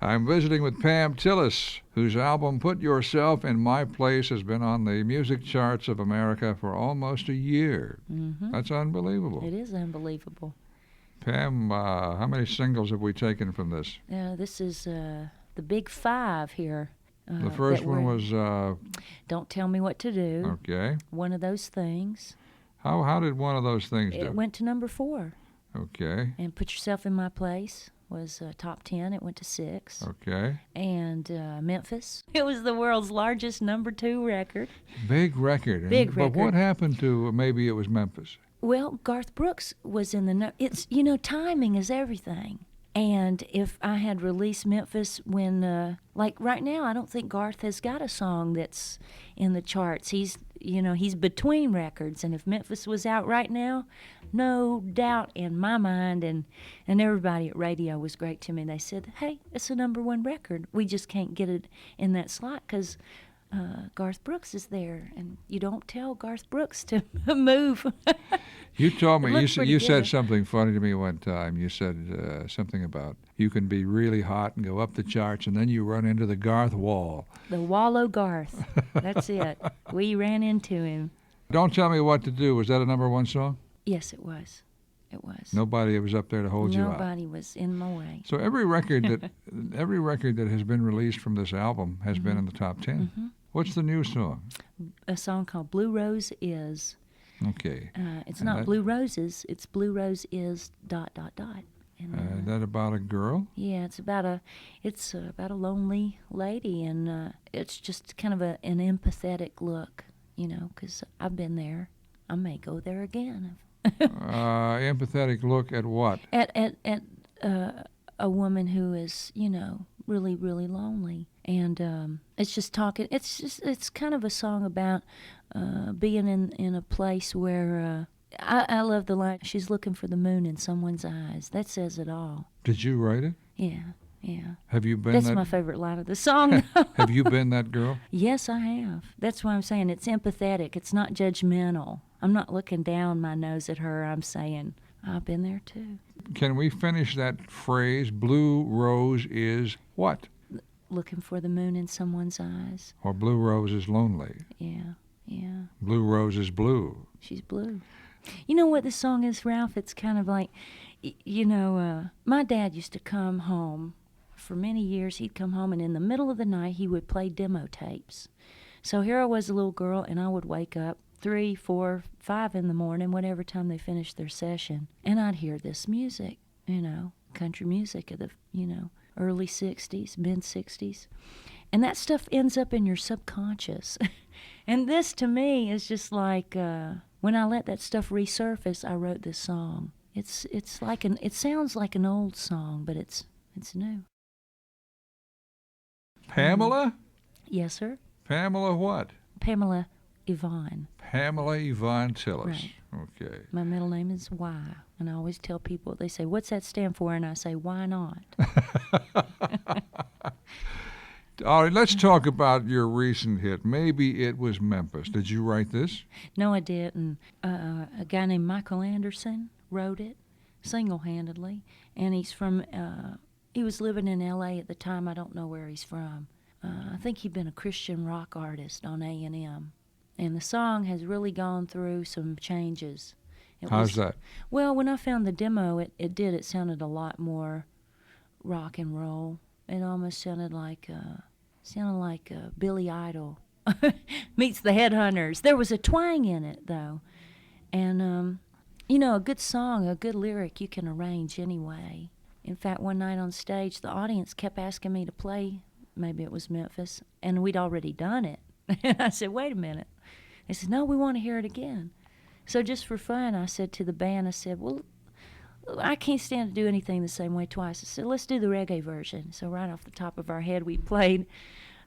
I'm visiting with Pam Tillis, whose album Put Yourself in My Place has been on the music charts of America for almost a year. Mm-hmm. That's unbelievable. It is unbelievable. Pam, how many singles have we taken from this? This is the big five here. The first one was... Don't Tell Me What to Do. Okay. One of Those Things. How did one of those things do? It went to number 4. Okay. And Put Yourself in My Place was top 10. It went to 6. Okay. And Memphis. It was the world's largest number 2 record. Big record. Big record. But what happened to maybe it was Memphis? Well, Garth Brooks was in the... It's, timing is everything. And if I had released Memphis when, like right now, I don't think Garth has got a song that's in the charts. He's between records. And if Memphis was out right now, no doubt in my mind, and everybody at radio was great to me. They said, hey, it's a number 1 record. We just can't get it in that slot because Garth Brooks is there. And you don't tell Garth Brooks to move. You told me, you said something funny to me one time. You said something about you can be really hot and go up the charts, and then you run into the Garth wall. The wall o' Garth. That's it. We ran into him. Don't Tell Me What to Do. Was that a number 1 song? Yes, it was. It was. Nobody was up there to hold you out. Nobody was in my way. So every record that has been released from this album has been in the top 10. Mm-hmm. What's the new song? A song called Blue Rose Is. Okay. It's not Blue Roses. It's Blue Rose Is ... And, that about a girl? Yeah, it's about a lonely lady, and it's just kind of an empathetic look, because I've been there. I may go there again. Empathetic look at what? At a woman who is, really, really lonely. And it's just talking, it's kind of a song about being in a place where, I love the line, she's looking for the moon in someone's eyes. That says it all. Did you write it? Yeah. Have you been That's my favorite line of the song. Have you been that girl? Yes, I have. That's why I'm saying it's empathetic. It's not judgmental. I'm not looking down my nose at her. I'm saying, I've been there too. Can we finish that phrase, Blue Rose is what? Looking for the moon in someone's eyes. Or Blue Rose is lonely. Yeah. Blue Rose is blue. She's blue. You know what this song is, Ralph? It's kind of like, my dad used to come home. For many years, he'd come home, and in the middle of the night, he would play demo tapes. So here I was, a little girl, and I would wake up 3, 4, 5 in the morning, whatever time they finished their session, and I'd hear this music, country music of the, early 60s, mid-60s. And that stuff ends up in your subconscious. And this, to me, is just like, when I let that stuff resurface, I wrote this song. It's like it sounds like an old song, but it's new. Pamela? Yes, sir. Pamela what? Pamela Yvonne. Pamela Yvonne Tillis. Right. Okay. My middle name is Y, and I always tell people, they say, what's that stand for? And I say, why not? All right, let's talk about your recent hit. Maybe It Was Memphis. Did you write this? No, I didn't. A guy named Michael Anderson wrote it single-handedly, and he's from... he was living in L.A. at the time. I don't know where he's from. I think he'd been a Christian rock artist on A&M. And the song has really gone through some changes. How's that? Well, when I found the demo, it sounded a lot more rock and roll. It almost sounded like Billy Idol meets the Headhunters. There was a twang in it, though. And, a good song, a good lyric, you can arrange anyway. In fact, one night on stage, the audience kept asking me to play, maybe it was Memphis, and we'd already done it. And I said, wait a minute. They said, no, we want to hear it again. So just for fun, I said to the band, I said, well, I can't stand to do anything the same way twice. I said, let's do the reggae version. So right off the top of our head, we played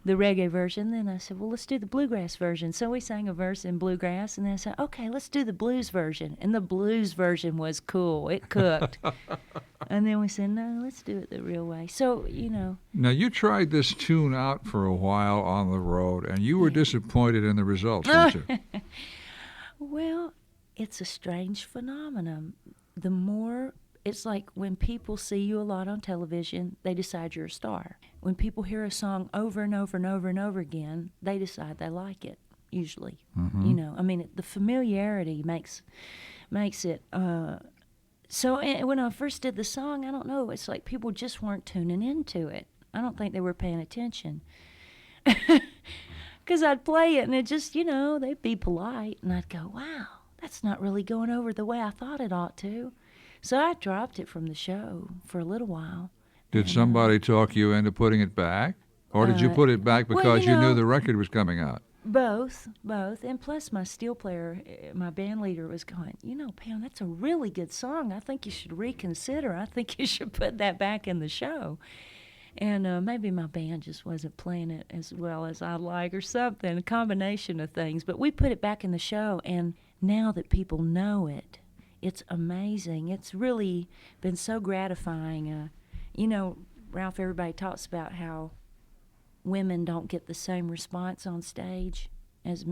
the reggae version. Then I said, well, let's do the bluegrass version. So we sang a verse in bluegrass, and then I said, okay, let's do the blues version. And the blues version was cool. It cooked. And then we said, no, let's do it the real way. So, Now, you tried this tune out for a while on the road, and you were disappointed in the results, weren't you? Well, it's a strange phenomenon. The more it's like when people see you a lot on television, they decide you're a star. When people hear a song over and over and over and over again, they decide they like it, usually. You know, I mean, the familiarity makes it. So when I first did the song, I don't know, it's like people just weren't tuning into it. I don't think they were paying attention. Because I'd play it and it just, you know, they'd be polite. And I'd go, wow, that's not really going over the way I thought it ought to. So I dropped it from the show for a little while. Did somebody talk you into putting it back? Or did you put it back because well, you knew the record was coming out? Both. And plus my steel player, my band leader was going, you know, Pam, that's a really good song. I think you should reconsider. I think you should put that back in the show. And maybe my band just wasn't playing it as well as I'd like or something, a combination of things. But we put it back in the show, and now that people know it, it's amazing. It's really been so gratifying. You know, Ralph, everybody talks about how women don't get the same response on stage as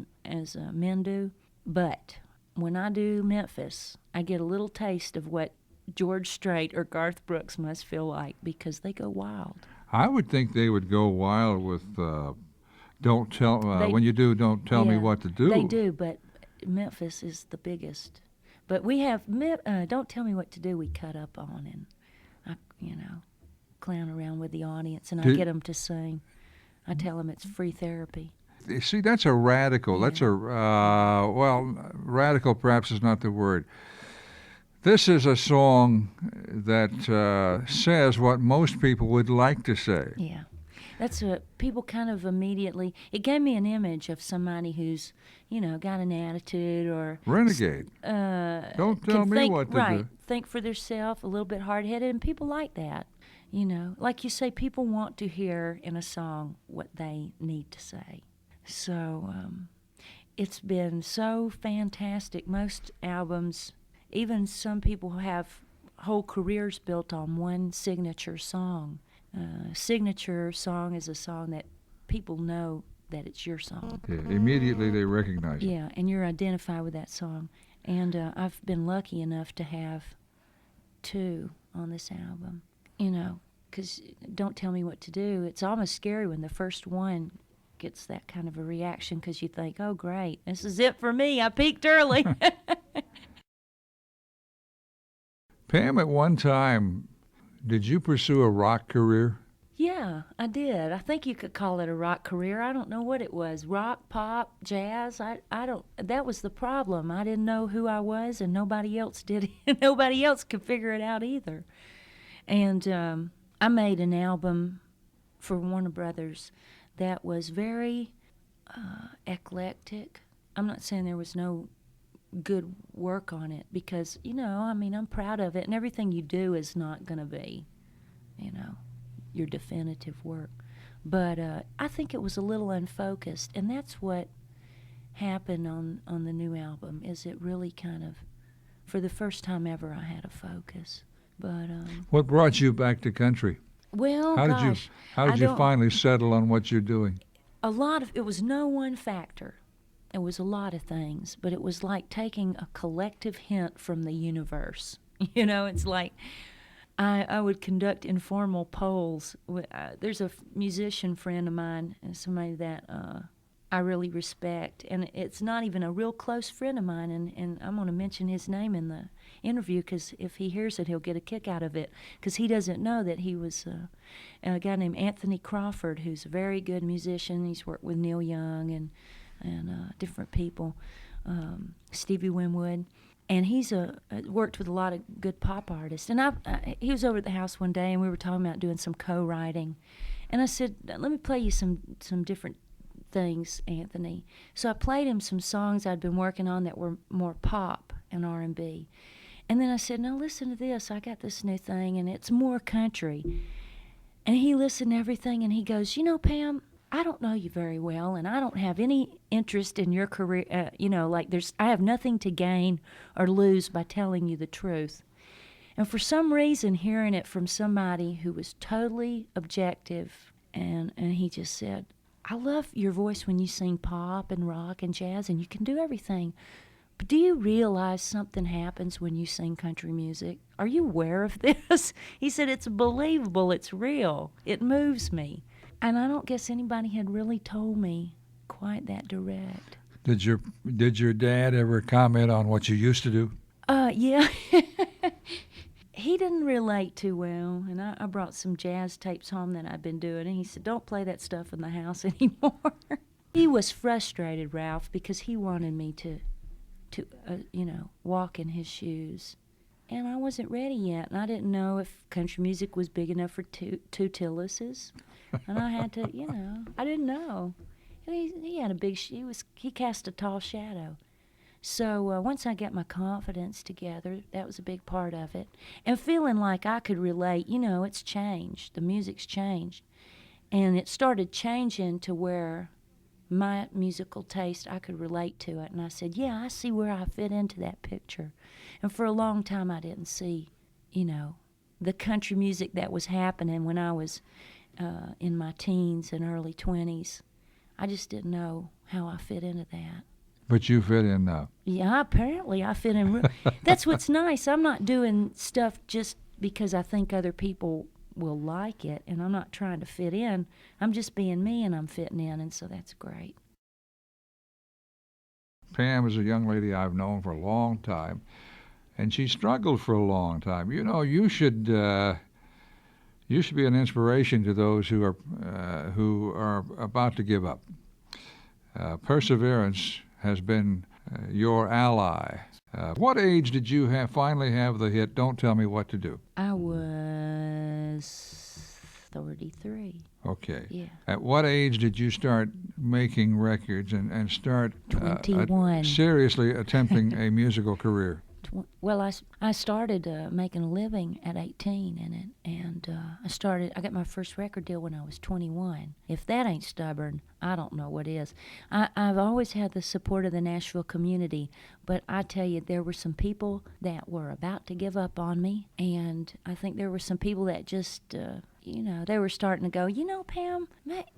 men do. But when I do Memphis, I get a little taste of what George Strait or Garth Brooks must feel like, because they go wild. I would think they would go wild with Don't Tell when you do Don't Tell Me What to Do. They do, but Memphis is the biggest. But we have Don't Tell Me What to Do we cut up on, and I, you know, clown around with the audience, and I get them to sing. I tell them it's free therapy. See, that's a radical. Yeah. That's a, well, radical perhaps is not the word. This is a song that says what most people would like to say. Yeah. That's what people kind of immediately, it gave me an image of somebody who's, you know, got an attitude or... Renegade. Don't tell me what to do. Think for themselves, a little bit hard-headed, and people like that. You know, like you say, people want to hear in a song what they need to say. So it's been so fantastic. Most albums... Even some people have whole careers built on one signature song. Signature song is a song that people know that it's your song. Yeah, immediately they recognize it. Yeah, and you're identified with that song. And I've been lucky enough to have 2 on this album. You know, because Don't Tell Me What to Do, it's almost scary when the first one gets that kind of a reaction, because you think, oh, great, this is it for me. I peaked early. Pam, at one time, did you pursue a rock career? Yeah, I did. I think you could call it a rock career. I don't know what it was. Rock, pop, jazz. I don't. That was the problem. I didn't know who I was, and nobody else did. Nobody else could figure it out either. And I made an album for Warner Brothers that was very eclectic. I'm not saying there was no good work on it, because, you know, I mean, I'm proud of it, and everything you do is not going to be, you know, your definitive work. But I think it was a little unfocused, and that's what happened on the new album, is it really kind of, for the first time ever, I had a focus. But what brought you back to country? Well, how did you finally settle on what you're doing? It was no one factor. It was a lot of things, but it was like taking a collective hint from the universe. You know, it's like I would conduct informal polls. There's a musician friend of mine, and somebody that I really respect, and it's not even a real close friend of mine, and I'm going to mention his name in the interview, because if he hears it, he'll get a kick out of it, because he doesn't know that he was a guy named Anthony Crawford, who's a very good musician. He's worked with Neil Young and different people, Stevie Winwood, and he's worked with a lot of good pop artists. And he was over at the house one day, and we were talking about doing some co-writing, and I said, let me play you some different things, Anthony. So I played him some songs I'd been working on that were more pop and R&B, and then I said, now listen to this, I got this new thing, and it's more country. And he listened to everything, and he goes, you know, Pam, I don't know you very well, and I don't have any interest in your career. You know, like I have nothing to gain or lose by telling you the truth. And for some reason, hearing it from somebody who was totally objective, and he just said, I love your voice when you sing pop and rock and jazz, and you can do everything. But do you realize something happens when you sing country music? Are you aware of this? He said, it's believable, it's real, it moves me. And I don't guess anybody had really told me quite that direct. Did your dad ever comment on what you used to do? Yeah. He didn't relate too well, and I brought some jazz tapes home that I'd been doing, and he said, don't play that stuff in the house anymore. He was frustrated, Ralph, because he wanted me to walk in his shoes. And I wasn't ready yet, and I didn't know if country music was big enough for two Tillises. And I had to, I didn't know. And he had a big, he cast a tall shadow. So once I got my confidence together, that was a big part of it. And feeling like I could relate, it's changed. The music's changed. And it started changing to where my musical taste, I could relate to it. And I said, yeah, I see where I fit into that picture. And for a long time, I didn't see, the country music that was happening when I was in my teens and early 20s. I just didn't know how I fit into that. But you fit in now. Yeah, apparently I fit in. That's what's nice. I'm not doing stuff just because I think other people will like it, and I'm not trying to fit in. I'm just being me, and I'm fitting in, and so that's great. Pam is a young lady I've known for a long time, and she struggled for a long time. You should be an inspiration to those who are about to give up. Perseverance has been your ally. What age did you finally have the hit, Don't Tell Me What to Do? I was 33. Okay. Yeah. At what age did you start making records and start 21. Seriously attempting a musical career? Well, I started making a living at 18 in it, and I got my first record deal when I was 21. If that ain't stubborn, I don't know what is. I've always had the support of the Nashville community, but I tell you, there were some people that were about to give up on me, and I think there were some people that just, they were starting to go, Pam,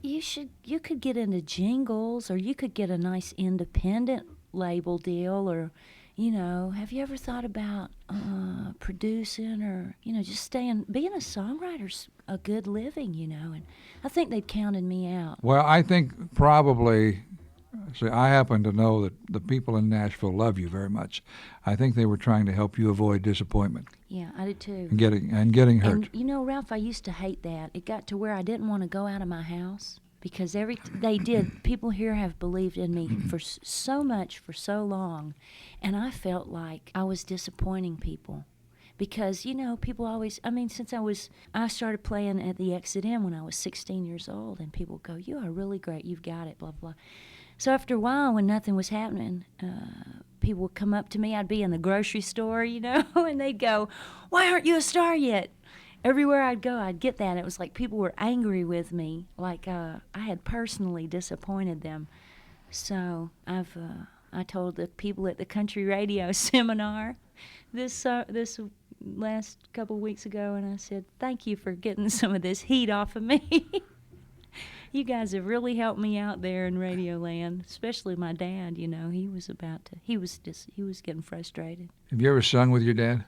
you could get into jingles, or you could get a nice independent label deal, or have you ever thought about producing, or, just being a songwriter's a good living, and I think they'd counted me out. Well, I think probably, I happen to know that the people in Nashville love you very much. I think they were trying to help you avoid disappointment. Yeah, I did too. And getting hurt. And, Ralph, I used to hate that. It got to where I didn't want to go out of my house. Because they did. People here have believed in me for so much, for so long, and I felt like I was disappointing people. Because, people always, since I started playing at the Exit Inn when I was 16 years old, and people go, you are really great, you've got it, blah, blah. So after a while, when nothing was happening, people would come up to me. I'd be in the grocery store, and they'd go, why aren't you a star yet? Everywhere I'd go, I'd get that. It was like people were angry with me, like I had personally disappointed them. So I told the people at the country radio seminar this last couple of weeks ago, and I said, thank you for getting some of this heat off of me. You guys have really helped me out there in Radio Land, especially my dad. He was getting frustrated. Have you ever sung with your dad?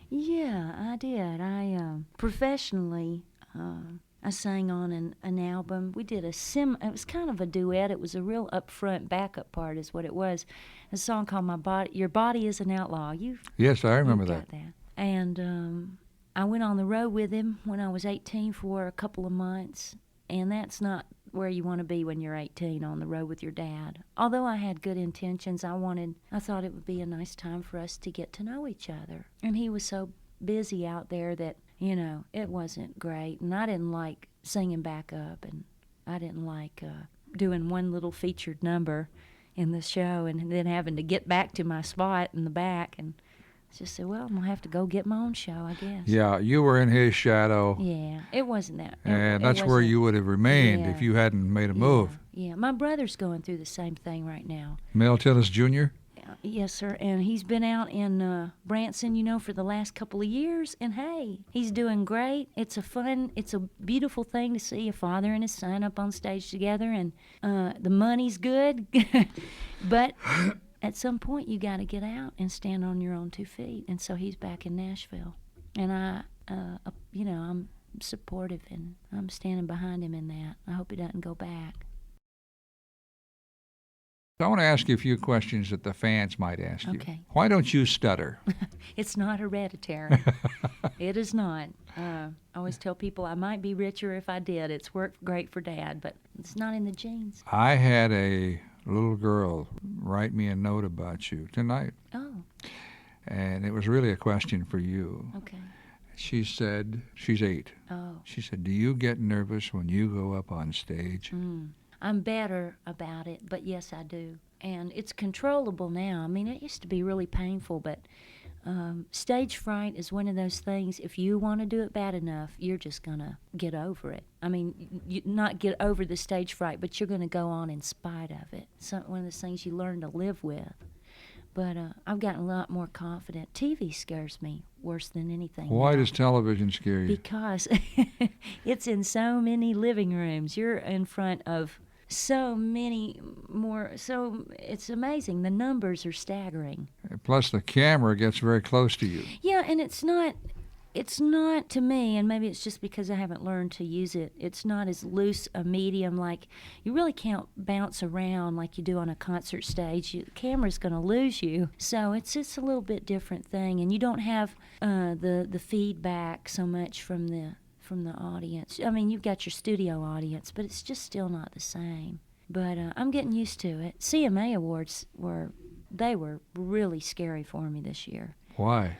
Yeah, I did. I professionally, I sang on an album. We did it was kind of a duet. It was a real upfront backup part is what it was. A song called Your Body is an Outlaw. Yes, I remember that. And I went on the road with him when I was 18 for a couple of months, and that's not where you want to be when you're 18, on the road with your dad. Although I had good intentions, I thought it would be a nice time for us to get to know each other. And he was so busy out there that, it wasn't great. And I didn't like singing back up, and I didn't like doing one little featured number in the show and then having to get back to my spot in the back. And I just said, well, I'm going to have to go get my own show, I guess. Yeah, you were in his shadow. Yeah, it wasn't that. And that's where you would have remained if you hadn't made a move. Yeah, my brother's going through the same thing right now. Mel Tillis Jr.? Yes, sir, and he's been out in Branson, for the last couple of years, and hey, he's doing great. It's a beautiful thing to see a father and his son up on stage together, and the money's good, but at some point you got to get out and stand on your own 2 feet. And so he's back in Nashville, and I'm supportive and I'm standing behind him in that. I hope he doesn't go back. I want to ask you a few questions that the fans might ask you. Okay. Why don't you stutter? It's not hereditary. It is not. I always tell people I might be richer if I did. It's worked great for Dad, but it's not in the genes. I had a little girl write me a note about you tonight, Oh, and it was really a question for you. okay. She said, she's 8. Oh. She said, do you get nervous when you go up on stage? I'm better about it, but yes, I do. And it's controllable now. I mean, it used to be really painful, but stage fright is one of those things, if you want to do it bad enough, you're just going to get over it. I mean, you not get over the stage fright, but you're going to go on in spite of it. It's one of those things you learn to live with. But I've gotten a lot more confident. TV scares me worse than anything. Why now. does television scare you? Because it's in so many living rooms. You're in front of so many more. So it's amazing. The numbers are staggering. Plus, the camera gets very close to you. Yeah, and it's not to me, and maybe it's just because I haven't learned to use it. It's not as loose a medium. Like, you really can't bounce around like you do on a concert stage. The camera's going to lose you. So it's just a little bit different thing, and you don't have the feedback so much from the audience. I mean, you've got your studio audience, but it's just still not the same. But I'm getting used to it. CMA Awards were really scary for me this year. Why?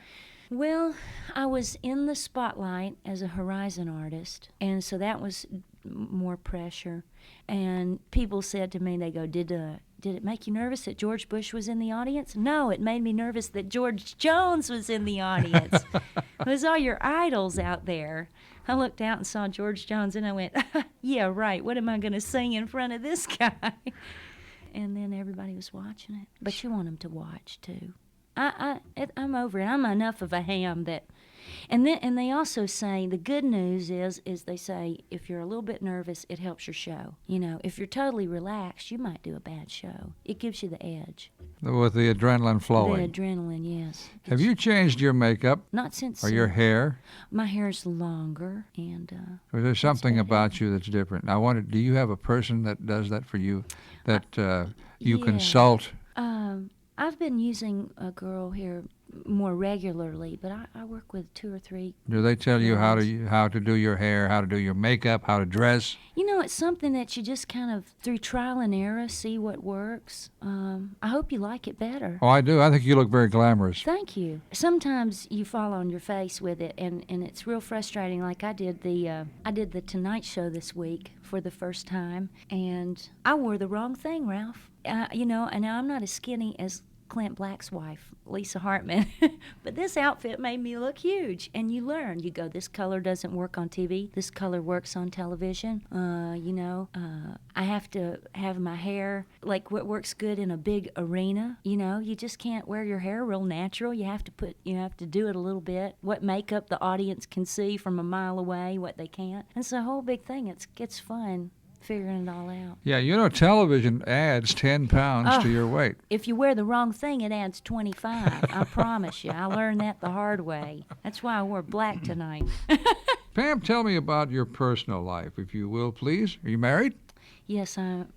Well, I was in the spotlight as a Horizon artist, and so that was more pressure. And people said to me, they go, did it make you nervous that George Bush was in the audience? No, it made me nervous that George Jones was in the audience. It was all your idols out there. I looked out and saw George Jones, and I went, yeah, right, what am I going to sing in front of this guy? And then everybody was watching it. But you want them to watch, too. I'm over it. I'm enough of a ham that, and they also say the good news is they say if you're a little bit nervous, it helps your show. You know, if you're totally relaxed, you might do a bad show. It gives you the edge. With the adrenaline flowing. The adrenaline, yes. Have you changed your makeup Not since. or your hair? My hair's longer, and. Or is there something about you that's different? I wondered, do you have a person that does that for you, that you consult? I've been using a girl here more regularly, but I work with 2 or 3. Do they tell you how to do your hair, how to do your makeup, how to dress? You know, it's something that you just kind of, through trial and error, see what works. I hope you like it better. Oh, I do. I think you look very glamorous. Thank you. Sometimes you fall on your face with it, and it's real frustrating. Like I did the Tonight Show this week for the first time, and I wore the wrong thing, Ralph. And now I'm not as skinny as Clint Black's wife, Lisa Hartman. But this outfit made me look huge. And you learn. You go, this color doesn't work on TV. This color works on television. I have to have my hair like what works good in a big arena. You just can't wear your hair real natural. You have to do it a little bit. What makeup the audience can see from a mile away, what they can't. And it's a whole big thing. It's fun. Figuring it all out. Yeah, television adds 10 pounds to your weight. If you wear the wrong thing, it adds 25. I promise you. I learned that the hard way. That's why I wore black tonight. Pam, tell me about your personal life, if you will, please. Are you married? Yes, I'm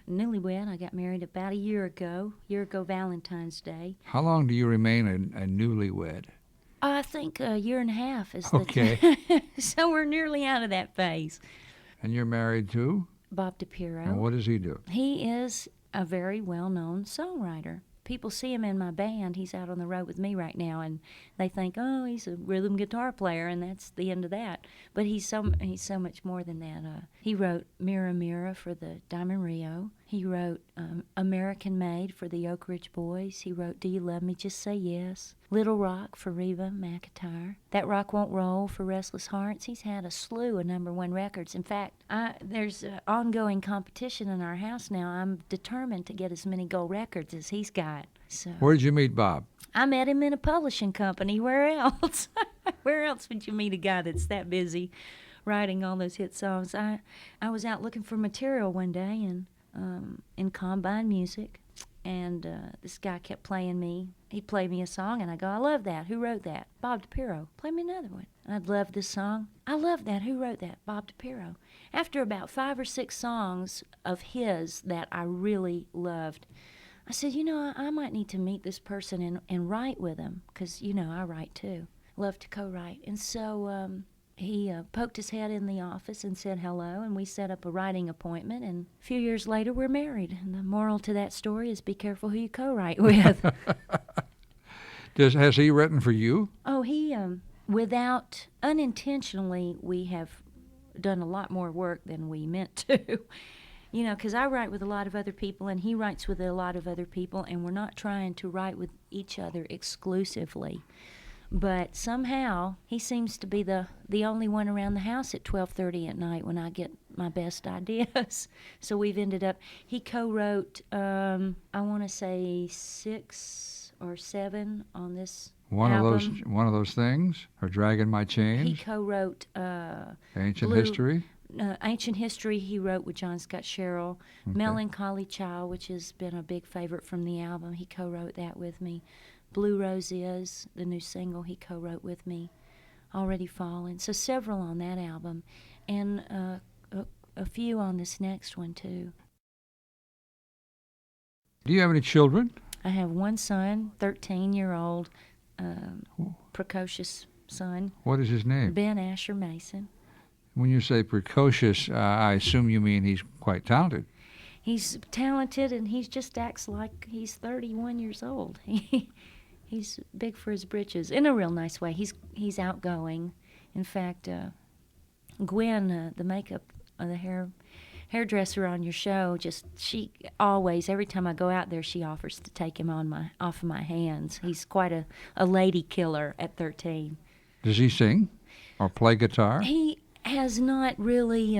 newlywed. I got married about a year ago Valentine's Day. How long do you remain a newlywed? I think a year and a half is okay. So we're nearly out of that phase. And you're married to? Bob DePiro. And what does he do? He is a very well-known songwriter. People see him in my band. He's out on the road with me right now, and they think, oh, he's a rhythm guitar player, and that's the end of that. But he's so much more than that. He wrote Mira Mira for the Diamond Rio. He wrote American Made for the Oak Ridge Boys. He wrote Do You Love Me? Just Say Yes. Little Rock for Reba McEntire. That Rock Won't Roll for Restless Hearts. He's had a slew of #1 records. In fact, there's ongoing competition in our house now. I'm determined to get as many gold records as he's got. So. Where did you meet Bob? I met him in a publishing company. Where else? Where else would you meet a guy that's that busy writing all those hit songs? I was out looking for material one day and in Combine Music, and this guy kept playing me. He'd play me a song, and I go, I love that. Who wrote that? Bob DiPiro. Play me another one. I'd love this song. I love that. Who wrote that? Bob DiPiro. After about 5 or 6 songs of his that I really loved, I said, I might need to meet this person and write with him, because, I write too. Love to co-write. And so he poked his head in the office and said hello, and we set up a writing appointment, and a few years later we're married. And the moral to that story is be careful who you co-write with. Has he written for you? Oh, he, unintentionally, we have done a lot more work than we meant to. Because I write with a lot of other people, and he writes with a lot of other people, and we're not trying to write with each other exclusively. But somehow he seems to be the only one around the house at 12:30 at night when I get my best ideas. So we've ended up. He co-wrote, I want to say 6 or 7 on this album. One of those things, or Dragging My Chains. He co-wrote Ancient History. Ancient History he wrote with John Scott Sherrill. Okay. Melancholy Child, which has been a big favorite from the album, he co-wrote that with me. Blue Rose Is, the new single, he co-wrote with me. Already Fallen. So several on that album, and a few on this next one too. Do you have any children? I have one son, 13-year-old, precocious son. What is his name? Ben Asher Mason. When you say precocious, I assume you mean he's quite talented. He's talented, and he just acts like he's 31 years old. He's big for his britches in a real nice way. He's outgoing. In fact, Gwen, the makeup, the hairdresser on your show, she always, every time I go out there, she offers to take him off of my hands. He's quite a lady killer at 13. Does he sing or play guitar? He has not really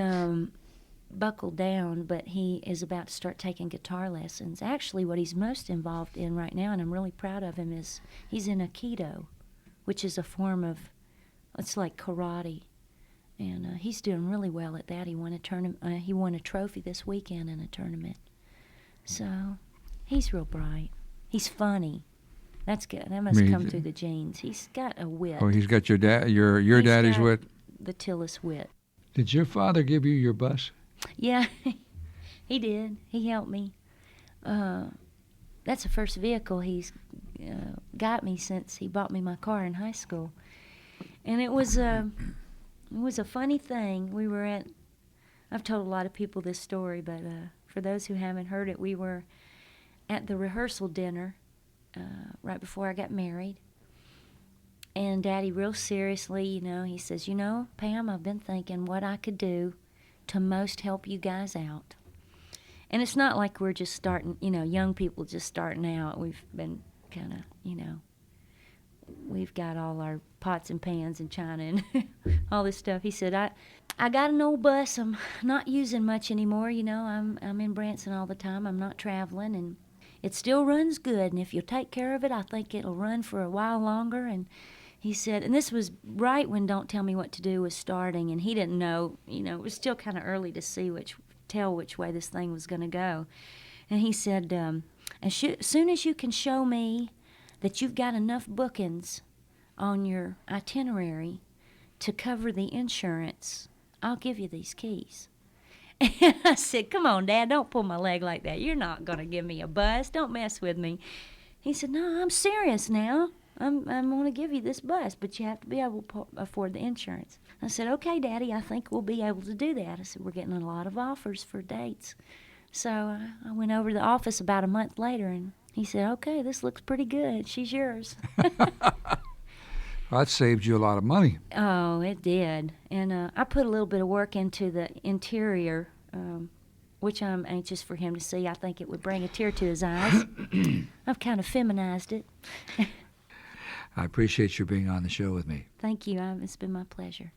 buckled down, but he is about to start taking guitar lessons. Actually, what he's most involved in right now, and I'm really proud of him, is he's in Aikido, which is a form of, it's like karate, and he's doing really well at that. He won a trophy this weekend in a tournament. So he's real bright. He's funny. That's good. That must come through the genes. He's got a wit. Oh, he's got your daddy's wit. The Tillis wit. Did your father give you your bus? Yeah, he did. He helped me. That's the first vehicle he's got me since he bought me my car in high school. And it was a funny thing. We were I've told a lot of people this story, but for those who haven't heard it, we were at the rehearsal dinner right before I got married. And Daddy, real seriously, he says, Pam, I've been thinking what I could do to most help you guys out. And it's not like we're just starting, young people just starting out. We've been kind of, we've got all our pots and pans and china and all this stuff. He said, I got an old bus I'm not using much anymore. I'm in Branson all the time. I'm not traveling, and it still runs good. And if you'll take care of it, I think it'll run for a while longer. And he said, and this was right when Don't Tell Me What to Do was starting, and he didn't know, it was still kind of early to tell which way this thing was going to go. And he said, as soon as you can show me that you've got enough bookings on your itinerary to cover the insurance, I'll give you these keys. And I said, come on, Dad, don't pull my leg like that. You're not going to give me a bus. Don't mess with me. He said, no, I'm serious now. I'm going to give you this bus, but you have to be able to afford the insurance. I said, okay, Daddy, I think we'll be able to do that. I said, we're getting a lot of offers for dates. So I went over to the office about a month later, and he said, okay, this looks pretty good. She's yours. That saved you a lot of money. Oh, it did. And I put a little bit of work into the interior, which I'm anxious for him to see. I think it would bring a tear to his eyes. I've kind of feminized it. I appreciate you being on the show with me. Thank you. It's been my pleasure.